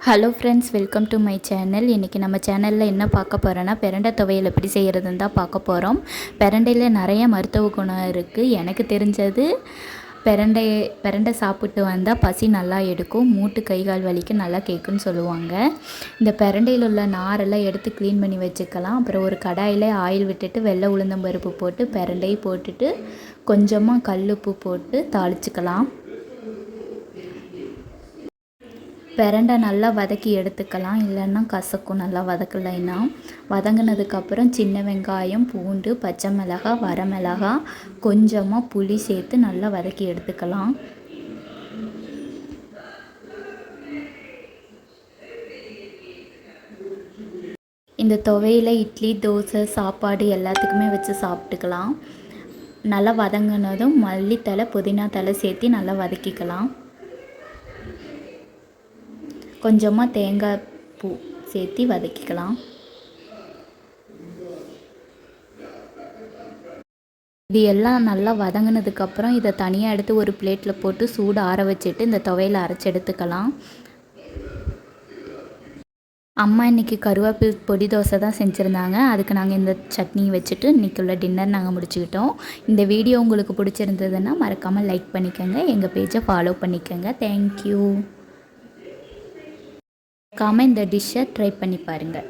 Hello friends, welcome to my channel. இன்றைக்கி நம்ம சேனலில் என்ன பார்க்க போகிறோன்னா, பிரண்டை துவையல் எப்படி செய்கிறதுன்னு தான் பார்க்க போகிறோம். பிரண்டையில் நிறைய மருத்துவ குணம் இருக்குது. எனக்கு தெரிஞ்சது பிரண்டை சாப்பிட்டு வந்தால் பசி நல்லா எடுக்கும், மூட்டு கை கால் வலிக்கு நல்லா கேட்குன்னு சொல்லுவாங்க. இந்த பிரண்டையில் உள்ள நாரெல்லாம் எடுத்து க்ளீன் பண்ணி வச்சுக்கலாம். அப்புறம் ஒரு கடாயில் ஆயில் விட்டுட்டு வெள்ளை உளுந்தம்பருப்பு போட்டு பிரண்டையை போட்டுட்டு கொஞ்சமாக கல்லுப்பு போட்டு தாளிச்சுக்கலாம். பிரண்டை நல்லா வதக்கி எடுத்துக்கலாம், இல்லைன்னா கசக்கும் நல்லா வதக்கலைன்னா. வதங்கினதுக்கப்புறம் சின்ன வெங்காயம், பூண்டு, பச்சை மிளகாய், வரமிளகாய், கொஞ்சமாக புளி சேர்த்து நல்லா வதக்கி எடுத்துக்கலாம். இந்த துவையில் இட்லி, தோசை, சாப்பாடு எல்லாத்துக்குமே வச்சு சாப்பிட்டுக்கலாம். நல்லா வதங்கினதும் மல்லித்தழை, புதினா தழை சேர்த்து நல்லா வதக்கிக்கலாம். கொஞ்சமாக தேங்காய் பூ சேர்த்து வதக்கிக்கலாம். இது எல்லாம் நல்லா வதங்கினதுக்கப்புறம் இதை தனியாக எடுத்து ஒரு பிளேட்டில் போட்டு சூடு ஆற வச்சுட்டு இந்த துவையில் அரைச்சி எடுத்துக்கலாம். அம்மா இன்றைக்கி கருவேப்பிலை பொடி தோசை தான் செஞ்சுருந்தாங்க. அதுக்கு நாங்கள் இந்த சட்னி வச்சுட்டு இன்றைக்கி உள்ள டின்னர் நாங்கள் முடிச்சுக்கிட்டோம். இந்த வீடியோ உங்களுக்கு பிடிச்சிருந்ததுன்னா மறக்காமல் லைக் பண்ணிக்கோங்க, எங்கள் பேஜை ஃபாலோ பண்ணிக்கோங்க. தேங்க்யூ. இந்த டிஷ்ஷை ட்ரை பண்ணி பாருங்கள்.